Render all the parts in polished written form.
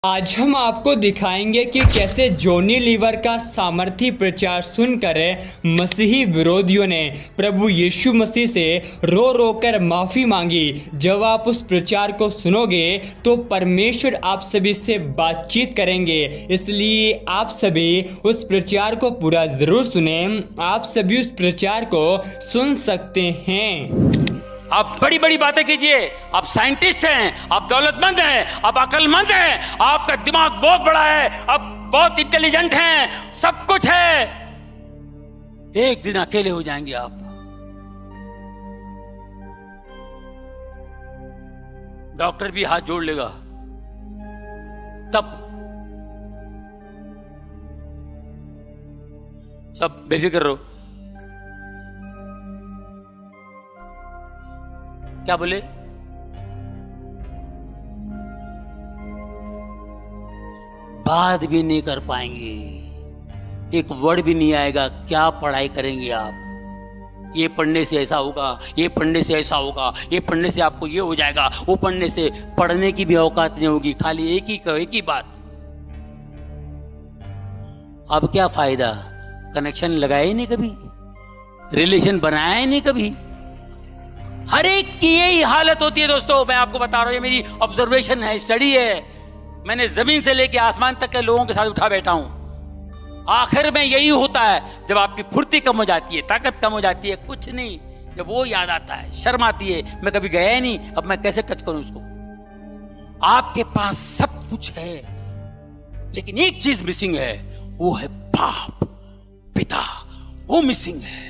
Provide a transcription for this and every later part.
आज हम आपको दिखाएंगे कि कैसे जॉनी लीवर का सामर्थी प्रचार सुनकर मसीही विरोधियों ने प्रभु यीशु मसीह से रो रो कर माफ़ी मांगी। जब आप उस प्रचार को सुनोगे तो परमेश्वर आप सभी से बातचीत करेंगे, इसलिए आप सभी उस प्रचार को पूरा ज़रूर सुने। आप सभी उस प्रचार को सुन सकते हैं। आप बड़ी बड़ी बातें कीजिए, आप साइंटिस्ट हैं, आप दौलतमंद हैं, आप अक्लमंद हैं, आपका दिमाग बहुत बड़ा है, आप बहुत इंटेलिजेंट हैं, सब कुछ है। एक दिन अकेले हो जाएंगे आप। डॉक्टर भी हाथ जोड़ लेगा, तब सब बेफिक्र रहो। क्या बोले? बात भी नहीं कर पाएंगे, एक वर्ड भी नहीं आएगा। क्या पढ़ाई करेंगे आप? ये पढ़ने से ऐसा होगा, ये पढ़ने से ऐसा होगा, ये पढ़ने से आपको ये हो जाएगा, वो पढ़ने से पढ़ने की भी औकात नहीं होगी, खाली एक ही बात। अब क्या फायदा? कनेक्शन लगाया ही नहीं कभी, रिलेशन बनाया ही नहीं कभी। हर एक की यही हालत होती है दोस्तों। मैं आपको बता रहा हूं, ये मेरी ऑब्जर्वेशन है, स्टडी है। मैंने जमीन से लेकर आसमान तक के लोगों के साथ उठा बैठा हूं। आखिर में यही होता है, जब आपकी फुर्ती कम हो जाती है, ताकत कम हो जाती है, कुछ नहीं, जब वो याद आता है, शर्म आती है, मैं कभी गया ही नहीं, अब मैं कैसे टच करूं उसको। आपके पास सब कुछ है, लेकिन एक चीज मिसिंग है, वो है बाप, पिता। वो मिसिंग है,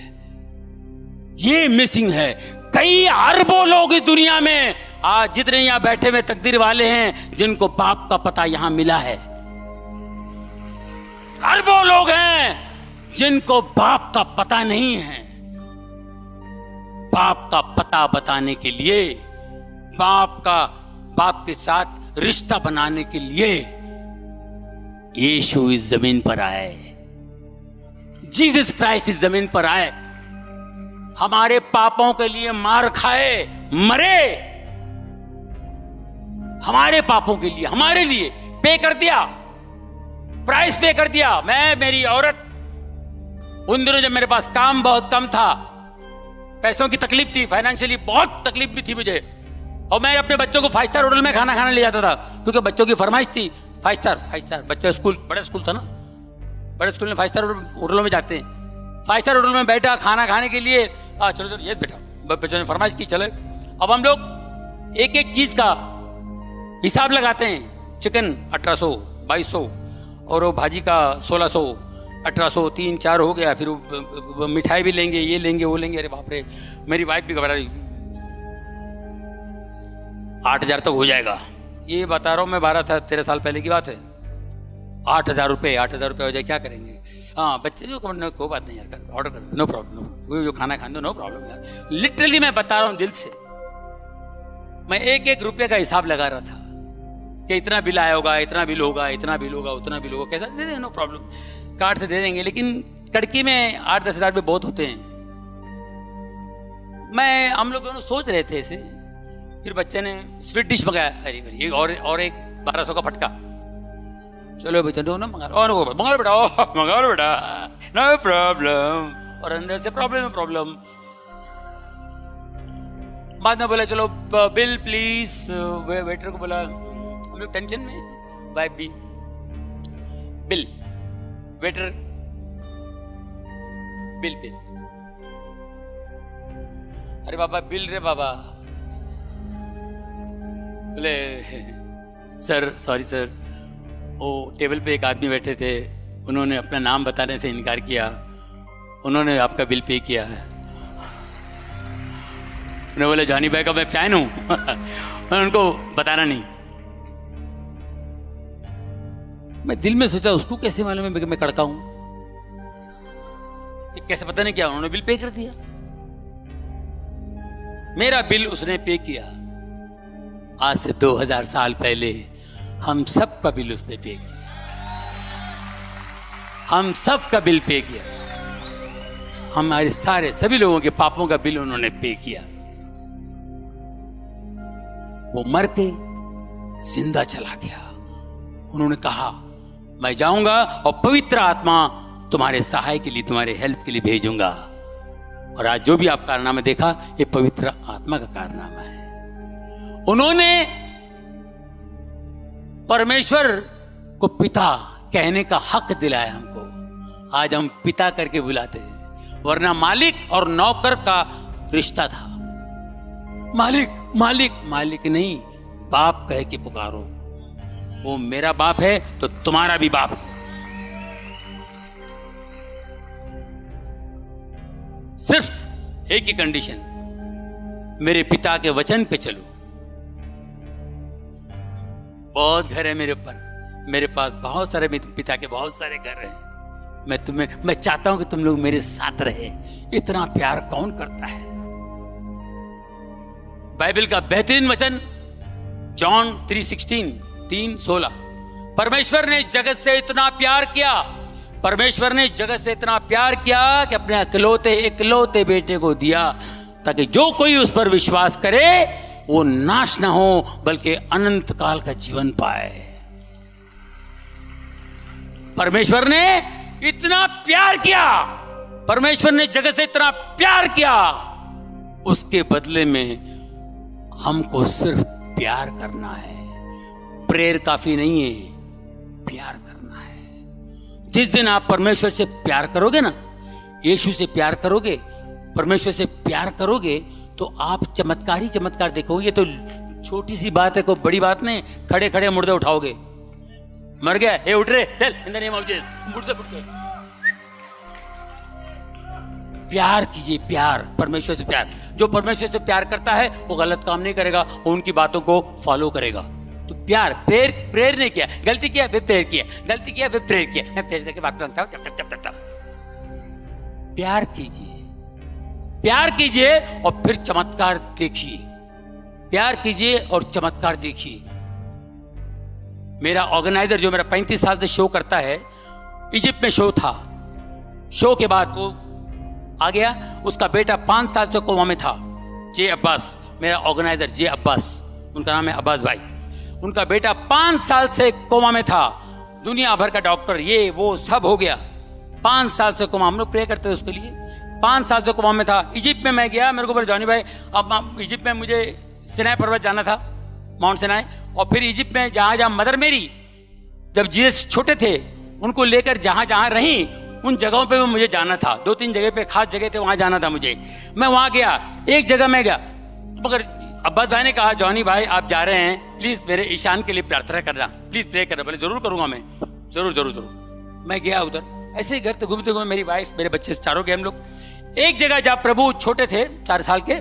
ये मिसिंग है। कई अरबों लोग इस दुनिया में आज जितने यहां बैठे हुए तकदीर वाले हैं, जिनको बाप का पता यहां मिला है। अरबों लोग हैं जिनको बाप का पता नहीं है। बाप का पता बताने के लिए, बाप के साथ रिश्ता बनाने के लिए यीशु इस जमीन पर आए। जीसस क्राइस्ट इस जमीन पर आए, हमारे पापों के लिए मार खाए, मरे, हमारे पापों के लिए, हमारे लिए पे कर दिया, प्राइस पे कर दिया। मैं, मेरी औरत, उन दिनों जब मेरे पास काम बहुत कम था, पैसों की तकलीफ थी, फाइनेंशियली बहुत तकलीफ भी थी मुझे, और मैं अपने बच्चों को 5 स्टार होटल में खाना खाने ले जाता था, क्योंकि बच्चों की फरमाइश थी 5 स्टार। बच्चे स्कूल, बड़े स्कूल था ना, बड़े स्कूल में 5 स्टार होटलों में जाते हैं। 5 स्टार होटल में बैठा खाना खाने के लिए, चलो ये बेटा, बच्चों ने फरमाइश की, चले। अब हम लोग एक एक चीज का हिसाब लगाते हैं। चिकन 1800, 2200, और वो भाजी का 1600, 1800, 3-4 हो गया। फिर वो मिठाई भी लेंगे, ये लेंगे, वो लेंगे। अरे बाप रे, मेरी वाइफ भी घबरा रही, 8000 तक हो जाएगा। ये बता रहा हूँ मैं, 12-13 साल पहले की बात है। 8000 रुपये हो जाए, क्या करेंगे? हाँ, बच्चे जो कोई बात नहीं यार, ऑर्डर कर, नो प्रॉब्लम, जो खाना खाने दो, नो प्रॉब्लम यार। लिटरली मैं बता रहा हूँ दिल से, मैं एक रुपये का हिसाब लगा रहा था कि इतना बिल आया होगा, इतना बिल होगा, इतना बिल होगा, उतना बिल होगा, कैसा दे दें, नो प्रॉब्लम, कार्ड से दे देंगे। लेकिन कड़की में 8-10 हज़ार रुपये बहुत होते हैं। हम लोग दोनों सोच रहे थे ऐसे, फिर बच्चे ने स्वीट डिश मंगाया, अरे और एक 1200 का फटका। चलो बेटा, दो ना मंगा लो बेटा, नो प्रॉब्लम। और अंदर से प्रॉब्लम। बाद में बोला चलो बिल प्लीज, वेटर को बोला, हम लोग टेंशन में, वाइफ भी, बिल, वेटर, बिल। अरे बाबा, बिल रे बाबा। बोले सर, सॉरी सर, वो टेबल पे एक आदमी बैठे थे, उन्होंने अपना नाम बताने से इनकार किया, उन्होंने आपका बिल पे किया है। उन्होंने बोले जॉनी भाई का मैं फैन हूं मैंने उनको बताना नहीं। मैं दिल में सोचा, उसको कैसे मालूम है मैं कड़का हूं? कैसे पता नहीं क्या, उन्होंने बिल पे कर दिया। मेरा बिल उसने पे किया। आज से 2000 साल पहले हम सब का बिल उसने पे किया, हम सब का बिल पे किया। हमारे सारे सभी लोगों के पापों का बिल उन्होंने पे किया। वो मर के जिंदा चला गया, उन्होंने कहा मैं जाऊंगा और पवित्र आत्मा तुम्हारे सहाय के लिए, तुम्हारे हेल्प के लिए भेजूंगा। और आज जो भी आप कारनामा देखा, ये पवित्र आत्मा का कारनामा है। उन्होंने परमेश्वर को पिता कहने का हक दिलाया हमको। आज हम पिता करके बुलाते हैं, वरना मालिक और नौकर का रिश्ता था। मालिक मालिक मालिक नहीं, बाप कह के पुकारो। वो मेरा बाप है तो तुम्हारा भी बाप है। सिर्फ एक ही कंडीशन, मेरे पिता के वचन पे चलो। बहुत घर है मेरे ऊपर, मेरे पास बहुत सारे पिता के बहुत सारे घर हैं। मैं चाहता हूं कि तुम लोग मेरे साथ रहे। इतना प्यार कौन करता है? बाइबल का बेहतरीन वचन जॉन 3:16 परमेश्वर ने जगत से इतना प्यार किया, परमेश्वर ने जगत से इतना प्यार किया कि अपने इकलौते बेटे को दिया, ताकि जो कोई उस पर विश्वास करे वो नाश ना हो बल्कि अनंत काल का जीवन पाए। परमेश्वर ने इतना प्यार किया, परमेश्वर ने जगत से इतना प्यार किया, उसके बदले में हमको सिर्फ प्यार करना है। प्रेयर काफी नहीं है, प्यार करना है। जिस दिन आप परमेश्वर से प्यार करोगे ना, यीशु से प्यार करोगे, परमेश्वर से प्यार करोगे, तो आप चमत्कार ही चमत्कार देखोगे। ये तो छोटी सी बात है, कोई बड़ी बात नहीं। खड़े खड़े मुर्दे उठाओगे, मर गया, ए उठ रे, चल in the name of Jesus, मुर्दे फुट गए। प्यार कीजिए, प्यार, परमेश्वर से प्यार। जो परमेश्वर से प्यार करता है वो गलत काम नहीं करेगा, वो उनकी बातों को फॉलो करेगा। तो प्यार, प्रेयर नहीं किया, गलती किया फिर प्रेयर किया, गलती किया फिर प्रेयर किया, मैं प्रेयर करके बात करता हूं। प्यार कीजिए, प्यार कीजिए और फिर चमत्कार देखिए। प्यार कीजिए और चमत्कार देखिए। मेरा ऑर्गेनाइजर जो मेरा 35 साल से शो करता है, इजिप्ट में शो था। शो के बाद वो आ गया, उसका बेटा 5 साल से कोमा में था। जे अब्बास, मेरा ऑर्गेनाइजर जे अब्बास, उनका नाम है अब्बास भाई। उनका बेटा 5 साल से कोमा में था। दुनिया भर का डॉक्टर ये वो सब हो गया। 5 साल से कोमा, हम लोग प्रे करते थे उसके लिए। 5 साल से कोमा में था। इजिप्ट में मैं गया, मेरे को बोले जॉनी भाई, अब इजिप्ट में मुझे सिनाई पर्वत जाना था, माउंट सिनाई। और फिर इजिप्ट में जहाँ जहाँ मदर मेरी, जब जीसस छोटे थे, उनको लेकर जहाँ जहाँ रही उन जगहों पे भी मुझे जाना था। 2-3 जगह पे खास जगह थे, वहाँ जाना था मुझे। मैं वहाँ गया, एक जगह मैं गया, मगर अब्बास भाई ने कहा जॉनी भाई आप जा रहे हैं, प्लीज मेरे ईशान के लिए प्रार्थना करना, प्लीज प्रे करना। बोले जरूर करूंगा मैं, जरूर जरूर जरूर। मैं गया उधर, ऐसे ही घर से घूमते घूमते, मेरी वाइफ, मेरे बच्चे चारों गए हम लोग। एक जगह जहाँ प्रभु छोटे थे, 4 साल के,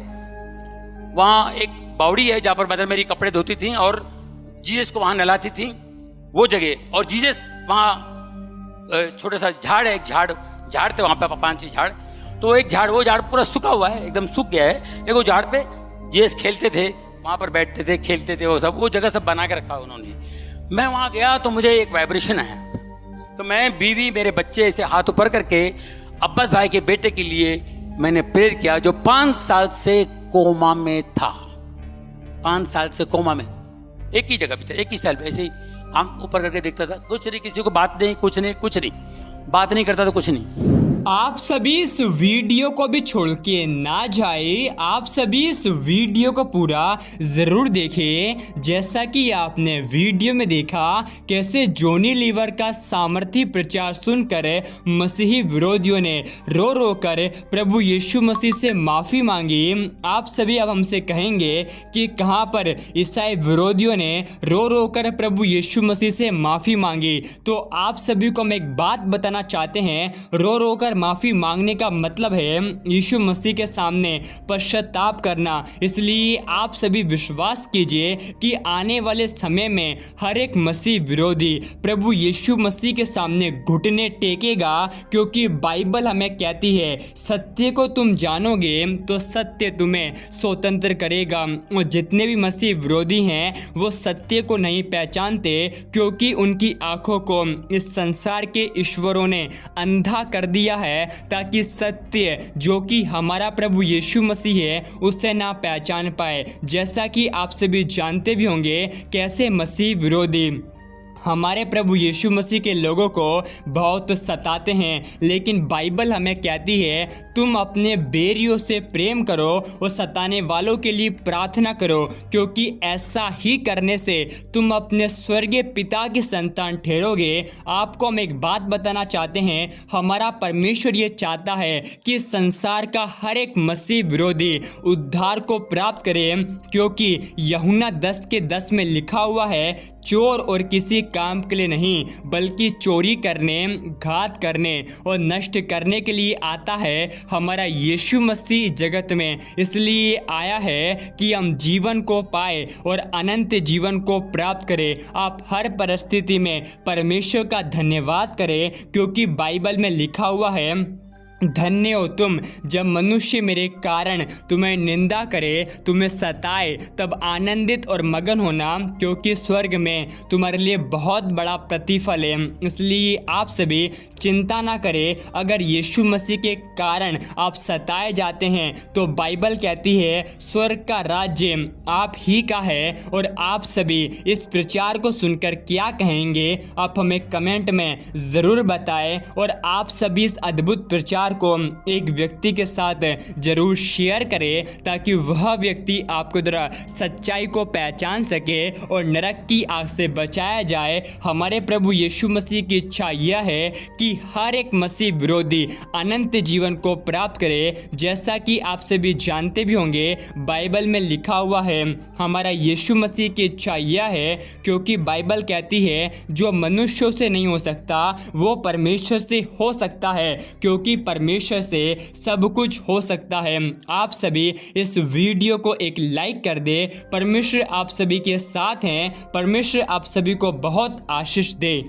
वहाँ एक बावड़ी है जहाँ पर मदर मेरी कपड़े धोती थी और जीसस को वहाँ नहलाती थी, वो जगह। और जीसस वहाँ छोटा सा झाड़ है, एक झाड़ थे वहाँ पे 5-6 झाड़। तो एक झाड़, वो झाड़ पूरा सूखा हुआ है, एकदम सूख गया है। एक वो झाड़ पे जीसस खेलते थे, वहाँ पर बैठते थे, खेलते थे, वो सब, वो जगह सब बना के रखा उन्होंने। मैं वहाँ गया तो मुझे एक वाइब्रेशन आया। तो मैं, बीवी, मेरे बच्चे ऐसे हाथ ऊपर करके अब्बास भाई के बेटे के लिए मैंने प्रेयर किया, जो 5 साल से कोमा में था। 5 साल से कोमा में, एक ही जगह पे था, एक ही स्टाइल पे, ऐसे ही आंख ऊपर करके देखता था, कुछ नहीं, किसी को बात नहीं, कुछ नहीं, बात नहीं करता था, कुछ नहीं। आप सभी इस वीडियो को भी छोड़ के ना जाए, आप सभी इस वीडियो को पूरा ज़रूर देखें। जैसा कि आपने वीडियो में देखा कैसे जॉनी लीवर का सामर्थी प्रचार सुनकर मसीही विरोधियों ने रो रो कर प्रभु यीशु मसीह से माफ़ी मांगी। आप सभी अब हमसे कहेंगे कि कहाँ पर ईसाई विरोधियों ने रो रो कर प्रभु यीशु मसीह से माफ़ी मांगी। तो आप सभी को हम एक बात बताना चाहते हैं, रो रो कर माफी मांगने का मतलब है यीशु मसीह के सामने पश्चाताप करना। इसलिए आप सभी विश्वास कीजिए कि आने वाले समय में हर एक मसीह विरोधी प्रभु यीशु मसीह के सामने घुटने टेकेगा, क्योंकि बाइबल हमें कहती है सत्य को तुम जानोगे तो सत्य तुम्हें स्वतंत्र करेगा। और जितने भी मसीह विरोधी हैं वो सत्य को नहीं पहचानते, क्योंकि उनकी आंखों को इस संसार के ईश्वरों ने अंधा कर दिया है, ताकि सत्य जो कि हमारा प्रभु यीशु मसीह है उसे ना पहचान पाए। जैसा कि आप सभी जानते भी होंगे कैसे मसीह विरोधी हमारे प्रभु यीशु मसीह के लोगों को बहुत सताते हैं, लेकिन बाइबल हमें कहती है तुम अपने बैरियों से प्रेम करो और सताने वालों के लिए प्रार्थना करो, क्योंकि ऐसा ही करने से तुम अपने स्वर्गीय पिता की संतान ठहरोगे। आपको हम एक बात बताना चाहते हैं, हमारा परमेश्वर ये चाहता है कि संसार का हर एक मसीह विरोधी उद्धार को प्राप्त करे, क्योंकि यूहन्ना 10:10 में लिखा हुआ है, चोर और किसी काम के लिए नहीं बल्कि चोरी करने, घात करने और नष्ट करने के लिए आता है। हमारा यीशु मसीह जगत में इसलिए आया है कि हम जीवन को पाए और अनंत जीवन को प्राप्त करें। आप हर परिस्थिति में परमेश्वर का धन्यवाद करें, क्योंकि बाइबल में लिखा हुआ है, धन्य हो तुम जब मनुष्य मेरे कारण तुम्हें निंदा करे, तुम्हें सताए, तब आनंदित और मगन होना, क्योंकि स्वर्ग में तुम्हारे लिए बहुत बड़ा प्रतिफल है। इसलिए आप सभी चिंता ना करें। अगर यीशु मसीह के कारण आप सताए जाते हैं तो बाइबल कहती है स्वर्ग का राज्य आप ही का है। और आप सभी इस प्रचार को सुनकर क्या कहेंगे, आप हमें कमेंट में ज़रूर बताएं। और आप सभी इस अद्भुत प्रचार को एक व्यक्ति के साथ जरूर शेयर करें, ताकि वह व्यक्ति आपको द्वारा सच्चाई को पहचान सके और नरक की आग से बचाया जाए। हमारे प्रभु यीशु मसीह की इच्छा यह है कि हर एक मसीह विरोधी अनंत जीवन को प्राप्त करे। जैसा कि आप सभी जानते भी होंगे, बाइबल में लिखा हुआ है, हमारा यीशु मसीह की इच्छा यह है, क्योंकि बाइबल कहती है जो मनुष्यों से नहीं हो सकता वो परमेश्वर से हो सकता है, क्योंकि परमेश्वर से सब कुछ हो सकता है। आप सभी इस वीडियो को एक लाइक कर दे। परमेश्वर आप सभी के साथ हैं। परमेश्वर आप सभी को बहुत आशीष दे।